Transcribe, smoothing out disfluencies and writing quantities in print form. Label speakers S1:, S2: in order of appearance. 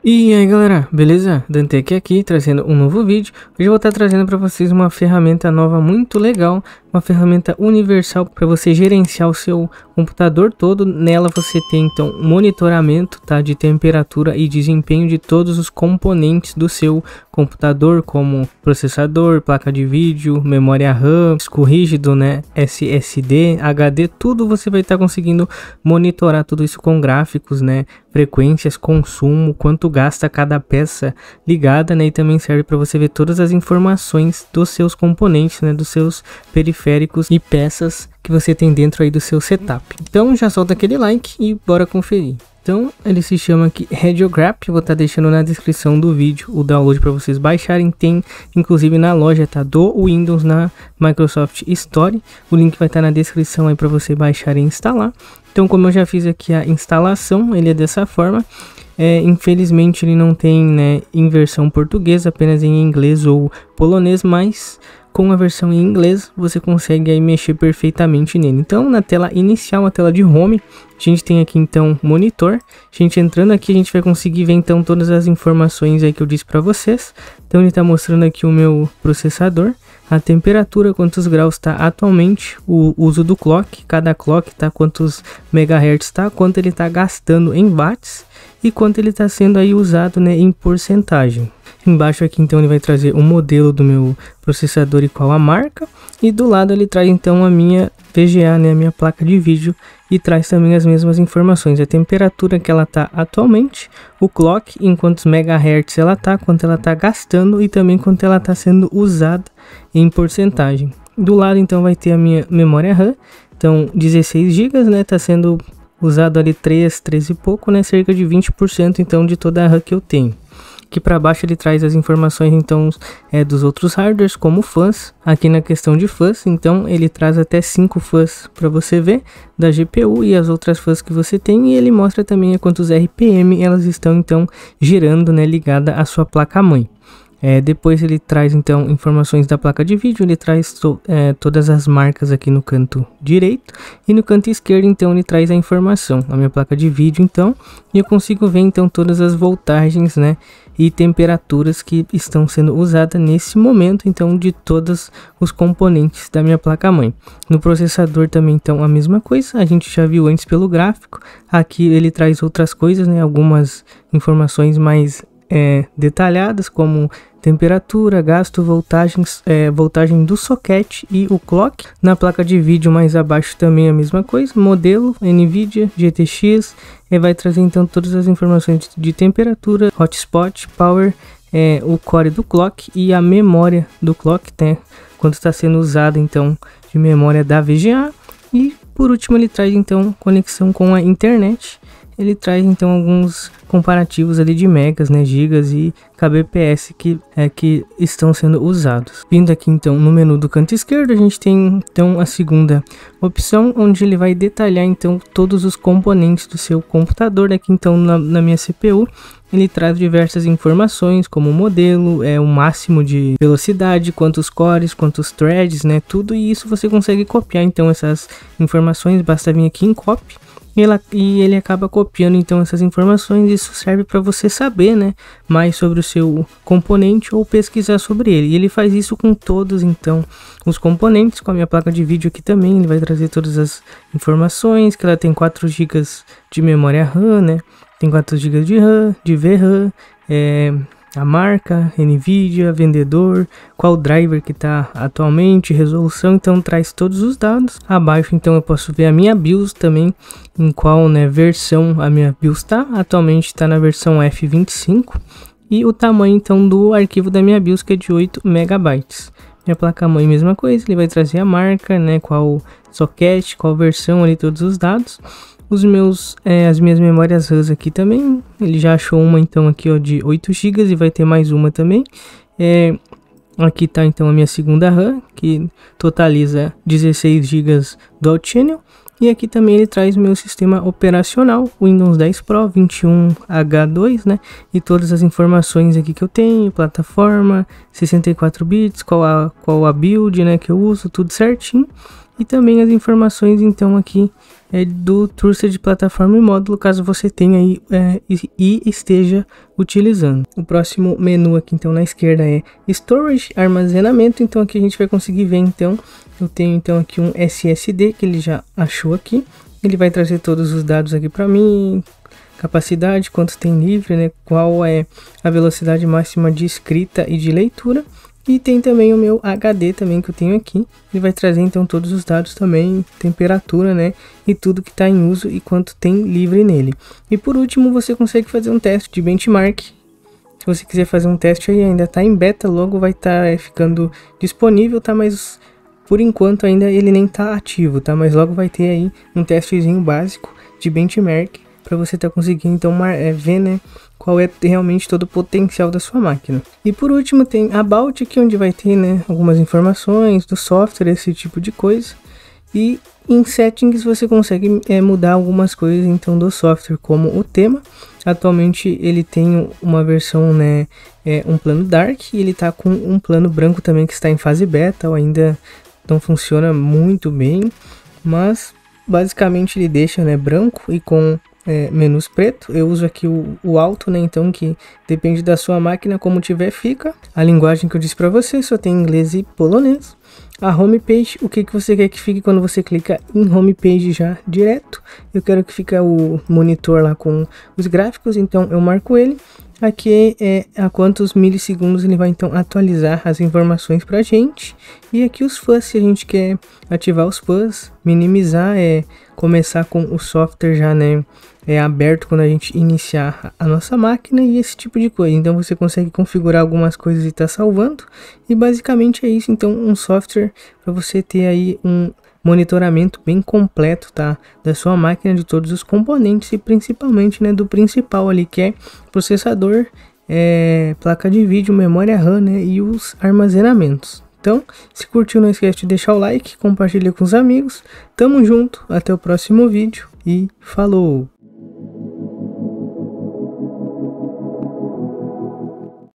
S1: E aí galera, beleza? Dantec aqui, trazendo um novo vídeo. Hoje eu vou estar trazendo para vocês uma ferramenta nova muito legal, uma ferramenta universal para você gerenciar o seu computador todo. Nela você tem então monitoramento, tá, de temperatura e desempenho de todos os componentes do seu computador, como processador, placa de vídeo, memória RAM, disco rígido, né, SSD, HD, tudo você vai estar conseguindo monitorar tudo isso com gráficos, né, frequências, consumo, quanto gasta cada peça ligada, né, e também serve para você ver todas as informações dos seus componentes, né, dos seus periféricos e peças que você tem dentro aí do seu setup. Então já solta aquele like e bora conferir. Então ele se chama aqui Radiograph, eu vou estar deixando na descrição do vídeo o download para vocês baixarem, tem inclusive na loja, tá, do Windows na Microsoft Store, o link vai estar na descrição aí para você baixar e instalar. Então como eu já fiz aqui a instalação, ele é dessa forma, infelizmente ele não tem, né, em versão portuguesa, apenas em inglês ou polonês, mas com a versão em inglês você consegue aí mexer perfeitamente nele. Então na tela inicial, a tela de home, a gente tem aqui então monitor. A gente entrando aqui a gente vai conseguir ver então todas as informações aí que eu disse para vocês. Então ele está mostrando aqui o meu processador, a temperatura, quantos graus está atualmente, o uso do clock, cada clock tá quantos megahertz tá, quanto ele está gastando em watts e quanto ele está sendo aí usado, né, em porcentagem. Embaixo aqui então ele vai trazer o modelo do meu processador e qual a marca, e do lado ele traz então a minha VGA, né, a minha placa de vídeo, e traz também as mesmas informações, a temperatura que ela tá atualmente, o clock, em quantos megahertz ela tá, quanto ela tá gastando e também quanto ela tá sendo usada em porcentagem. Do lado então vai ter a minha memória RAM, então 16 GB, né, tá sendo usado ali 13 e pouco, né, cerca de 20% então de toda a RAM que eu tenho. Aqui para baixo ele traz as informações então dos outros hardwares, como fãs. Aqui na questão de fãs, então ele traz até 5 fãs para você ver da GPU e as outras fãs que você tem, e ele mostra também a quantos RPM elas estão então girando, né, ligada à sua placa mãe. Depois ele traz então informações da placa de vídeo, ele traz todas as marcas aqui no canto direito, e no canto esquerdo então ele traz a informação, a minha placa de vídeo então, e eu consigo ver então todas as voltagens, né, e temperaturas que estão sendo usadas nesse momento então de todos os componentes da minha placa mãe. No processador também então a mesma coisa, a gente já viu antes pelo gráfico. Aqui ele traz outras coisas, né, algumas informações mais detalhadas, como temperatura, gasto, voltagens, voltagem do socket e o clock. Na placa de vídeo mais abaixo também a mesma coisa, modelo, NVIDIA, GTX, vai trazer então todas as informações de temperatura, hotspot, power, o core do clock e a memória do clock, né, quanto está sendo usado então de memória da VGA. E por último ele traz então conexão com a internet. Ele traz então alguns comparativos ali de megas, né, gigas e kbps que estão sendo usados. Vindo aqui então no menu do canto esquerdo, a gente tem então a segunda opção, onde ele vai detalhar então todos os componentes do seu computador. Aqui então na minha CPU ele traz diversas informações, como o modelo, o máximo de velocidade, quantos cores, quantos threads, né, tudo, e isso você consegue copiar então essas informações, basta vir aqui em copy. E ele acaba copiando então essas informações. Isso serve para você saber, né, mais sobre o seu componente ou pesquisar sobre ele. E ele faz isso com todos então os componentes. Com a minha placa de vídeo aqui também ele vai trazer todas as informações, que ela tem 4 GB de memória RAM, né, tem 4 GB de RAM, de VRAM, a marca, NVIDIA, vendedor, qual driver que está atualmente, resolução, então traz todos os dados. Abaixo então eu posso ver a minha BIOS também, em qual, né, versão a minha BIOS está. Atualmente está na versão F25, e o tamanho então do arquivo da minha BIOS, que é de 8 megabytes. Minha placa mãe, mesma coisa, ele vai trazer a marca, né, qual socket, qual versão ali, todos os dados. As minhas memórias RAM aqui também, ele já achou uma então aqui, ó, de 8 GB, e vai ter mais uma também. Aqui tá então a minha segunda RAM, que totaliza 16 GB Dual Channel. E aqui também ele traz o meu sistema operacional, Windows 10 Pro 21H2, né, e todas as informações aqui que eu tenho, plataforma, 64 bits, qual a build, né, que eu uso, tudo certinho. E também as informações então aqui do Trusted Plataforma e Módulo, caso você tenha aí e esteja utilizando. O próximo menu aqui então na esquerda é Storage, armazenamento. Então aqui a gente vai conseguir ver, então eu tenho então aqui um SSD que ele já achou aqui. Ele vai trazer todos os dados aqui para mim, capacidade, quanto tem livre, né, qual é a velocidade máxima de escrita e de leitura. E tem também o meu HD também que eu tenho aqui. Ele vai trazer então todos os dados também, temperatura, né? E tudo que está em uso e quanto tem livre nele. E por último, você consegue fazer um teste de benchmark. Se você quiser fazer um teste aí, ainda está em beta, logo vai estar ficando disponível, tá? Mas por enquanto ainda ele nem está ativo, tá? Mas logo vai ter aí um testezinho básico de benchmark para você estar conseguindo então ver, né, qual é realmente todo o potencial da sua máquina. E por último tem About aqui, onde vai ter, né, algumas informações do software, esse tipo de coisa. E em Settings você consegue mudar algumas coisas então do software, como o tema. Atualmente ele tem uma versão, né, um plano Dark, e ele está com um plano branco também que está em fase beta, ou ainda não funciona muito bem, mas basicamente ele deixa, né, branco e com menus preto. Eu uso aqui o alto, né, então que depende da sua máquina, como tiver fica. A linguagem que eu disse para você só tem inglês e polonês. A homepage, o que você quer que fique quando você clica em homepage já direto. Eu quero que fique o monitor lá com os gráficos, então eu marco ele. Aqui a quantos milissegundos ele vai então atualizar as informações pra gente. E aqui os fãs, se a gente quer ativar os fãs, minimizar, começar com o software já, né, aberto quando a gente iniciar a nossa máquina, e esse tipo de coisa. Então você consegue configurar algumas coisas e tá salvando. E basicamente é isso, então um software para você ter aí um monitoramento bem completo, tá, da sua máquina, de todos os componentes e principalmente, né, do principal ali, que é processador, placa de vídeo, memória RAM, né, e os armazenamentos. Então, se curtiu, não esquece de deixar o like, compartilha com os amigos. Tamo junto, até o próximo vídeo e falou!